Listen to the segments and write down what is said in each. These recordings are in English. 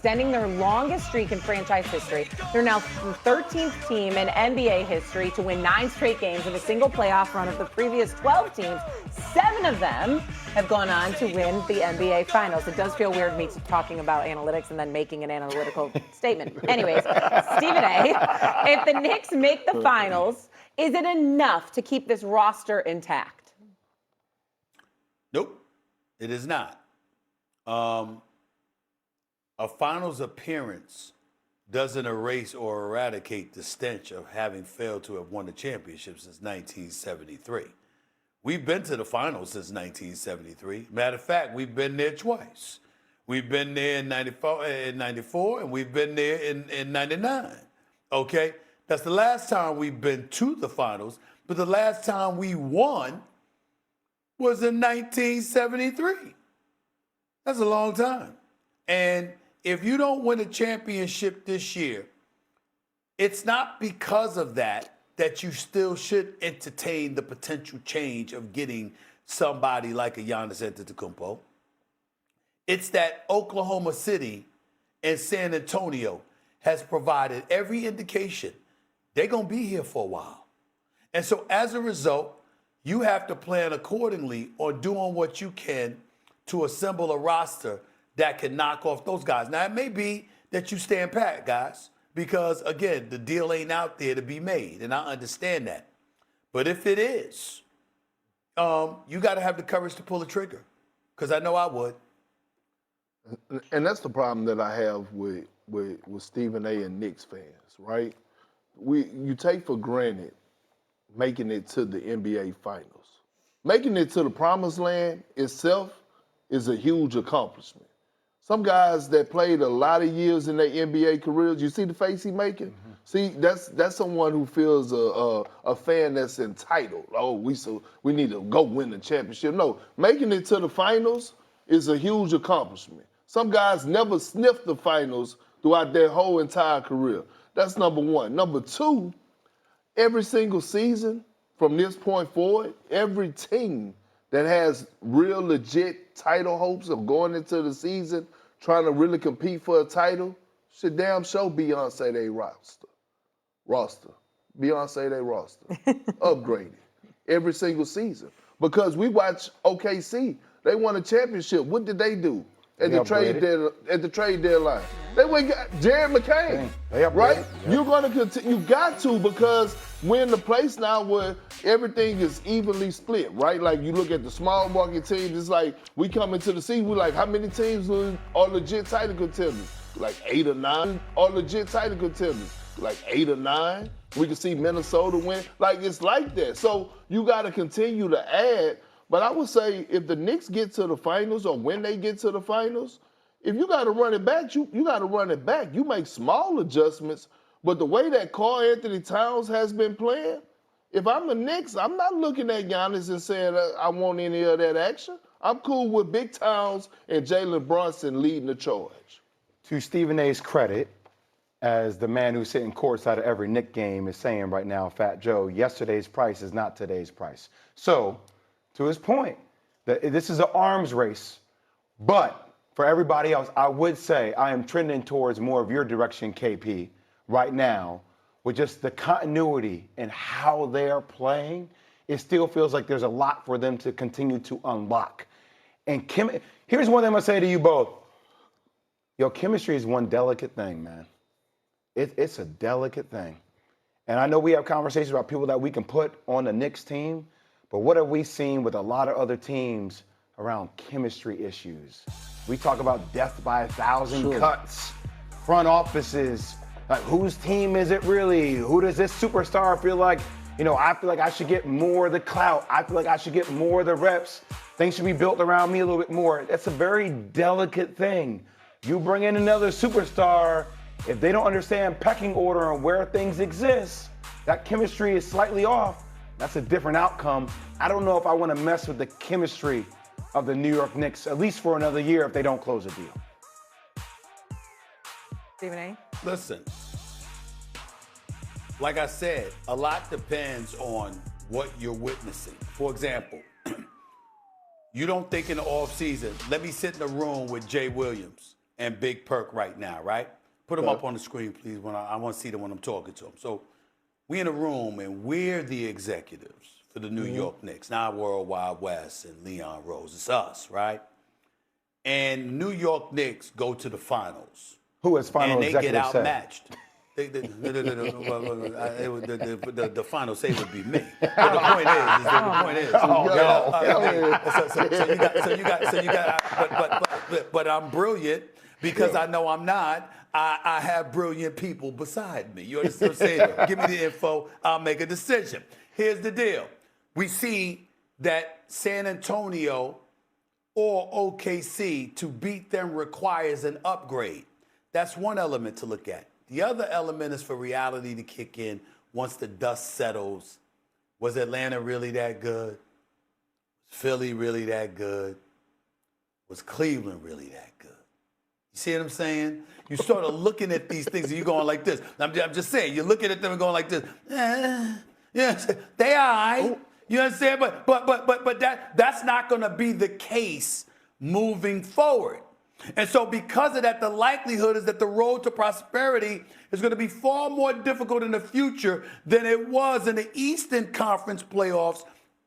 extending their longest streak in franchise history. They're now the 13th team in NBA history to win 9 straight games in a single playoff run of the previous 12 teams. 7 of them have gone on to win the NBA Finals. It does feel weird me talking about analytics and then making an analytical statement. Anyways, Stephen A., if the Knicks make the Finals, is it enough to keep this roster intact? Nope, it is not. A finals appearance doesn't erase or eradicate the stench of having failed to have won the championship since 1973. We've been to the finals since 1973. Matter of fact, we've been there twice. We've been there in 94, and we've been there in 99. Okay? That's the last time we've been to the finals, but the last time we won was in 1973. That's a long time. And if you don't win a championship this year, it's not because of that you still should entertain the potential change of getting somebody like a Giannis Antetokounmpo. It's that Oklahoma City and San Antonio has provided every indication they're going to be here for a while. And so as a result, you have to plan accordingly on doing what you can to assemble a roster that can knock off those guys. Now, it may be that you stand pat, guys, because, again, the deal ain't out there to be made, and I understand that. But if it is, you got to have the courage to pull the trigger, because I know I would. And that's the problem that I have with Stephen A. and Knicks fans, right? You take for granted making it to the NBA Finals. Making it to the promised land itself is a huge accomplishment. Some guys that played a lot of years in their NBA careers, you see the face he making? Mm-hmm. See, that's someone who feels a fan that's entitled. Oh, we need to go win the championship. No, making it to the finals is a huge accomplishment. Some guys never sniffed the finals throughout their whole entire career. That's number one. Number two, every single season from this point forward, every team that has real legit title hopes of going into the season, trying to really compete for a title, should damn show Beyonce they roster. Beyonce they roster. Upgraded every single season. Because we watch OKC, they won a championship. What did they do at the trade deadline? They went got Jared McCain, right? Yeah. You're going to continue. You got to, because we're in the place now where everything is evenly split, right? Like you look at the small market teams, it's like we come into the season, we're like, how many teams are legit title contenders? Like 8 or 9 are legit title contenders. Like 8 or 9. We can see Minnesota win. Like it's like that. So you got to continue to add. But I would say if the Knicks get to the finals, or when they get to the finals, if you got to run it back, you got to run it back. You make small adjustments, but the way that Karl Anthony Towns has been playing, if I'm the Knicks, I'm not looking at Giannis and saying I want any of that action. I'm cool with Big Towns and Jalen Brunson leading the charge. To Stephen A's credit, as the man who's sitting courtside of every Knick game is saying right now, Fat Joe, yesterday's price is not today's price. So, to his point, this is an arms race, but for everybody else, I would say I am trending towards more of your direction, KP, right now, with just the continuity and how they are playing. It still feels like there's a lot for them to continue to unlock. And here's one thing I'm going to say to you both. Yo, chemistry is one delicate thing, man. It's a delicate thing. And I know we have conversations about people that we can put on the Knicks team, but what have we seen with a lot of other teams around chemistry issues? We talk about death by 1,000 cuts, front offices, like whose team is it really? Who does this superstar feel like? You know, I feel like I should get more of the clout. I feel like I should get more of the reps. Things should be built around me a little bit more. That's a very delicate thing. You bring in another superstar, if they don't understand pecking order and where things exist, that chemistry is slightly off. That's a different outcome. I don't know if I want to mess with the chemistry of the New York Knicks, at least for another year, if they don't close a deal. Stephen A. Listen, like I said, a lot depends on what you're witnessing. For example, you don't think in the offseason, let me sit in a room with Jay Williams and Big Perk right now, right? Put them up on the screen, please. When I want to see them when I'm talking to them. So we in a room, and we're the executives for the New York Knicks, not World Wide West and Leon Rose. It's us, right? And New York Knicks go to the finals. Who is final and they get executive say? outmatched. The final say would be me. But the point is, but I'm brilliant because I know I'm not. I have brilliant people beside me. You understand what I'm saying? Give me the info, I'll make a decision. Here's the deal. We see that San Antonio or OKC, to beat them requires an upgrade. That's one element to look at. The other element is for reality to kick in once the dust settles. Was Atlanta really that good? Was Philly really that good? Was Cleveland really that good? You see what I'm saying? You sort of looking at these things and you're going like this. I'm just saying, you're looking at them and going like this. Yeah, they all right. You understand? But that's not going to be the case moving forward. And so because of that, the likelihood is that the road to prosperity is going to be far more difficult in the future than it was in the Eastern Conference playoffs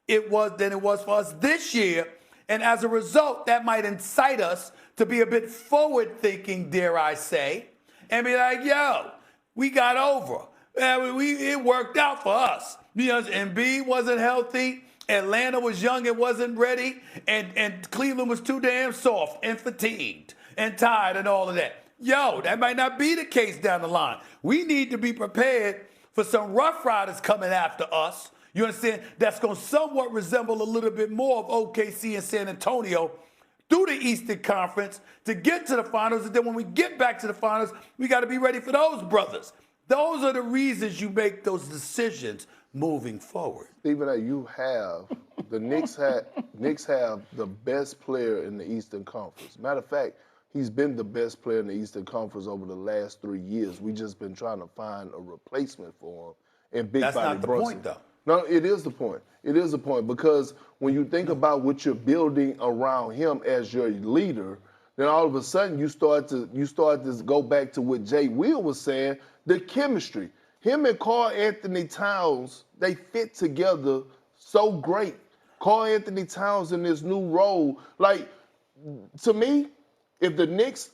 than it was for us this year. And as a result, that might incite us to be a bit forward-thinking, dare I say, and be like, yo, we got over. It worked out for us. Because Embiid wasn't healthy. Atlanta was young and wasn't ready. And Cleveland was too damn soft and fatigued and tired and all of that. Yo, that might not be the case down the line. We need to be prepared for some Rough Riders coming after us. You understand? That's going to somewhat resemble a little bit more of OKC and San Antonio through the Eastern Conference to get to the finals. And then when we get back to the finals, we got to be ready for those brothers. Those are the reasons you make those decisions moving forward. Stephen A., you have the Knicks have the best player in the Eastern Conference. Matter of fact, he's been the best player in the Eastern Conference over the last 3 years. We just been trying to find a replacement for him in Big Body Brunson. That's not the point, though. No, it is the point. It is the point because when you think about what you're building around him as your leader, then all of a sudden you start to go back to what Jay Will was saying, the chemistry. Him and Karl Anthony Towns, they fit together so great. Karl Anthony Towns in this new role, like, to me, if the Knicks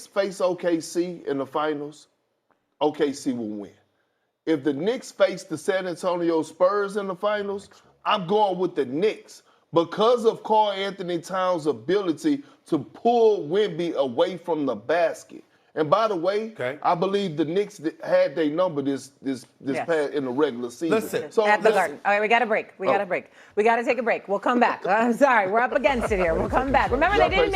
face OKC in the finals, OKC will win. If the Knicks face the San Antonio Spurs in the finals, I'm going with the Knicks because of Karl Anthony Towns' ability to pull Wemby away from the basket. And by the way, I believe the Knicks had their number this past in the regular season. Listen, so at the Garden. All right, we got a break. We got to take a break. We'll come back. I'm sorry, we're up against it here. We'll come back. Remember, they didn't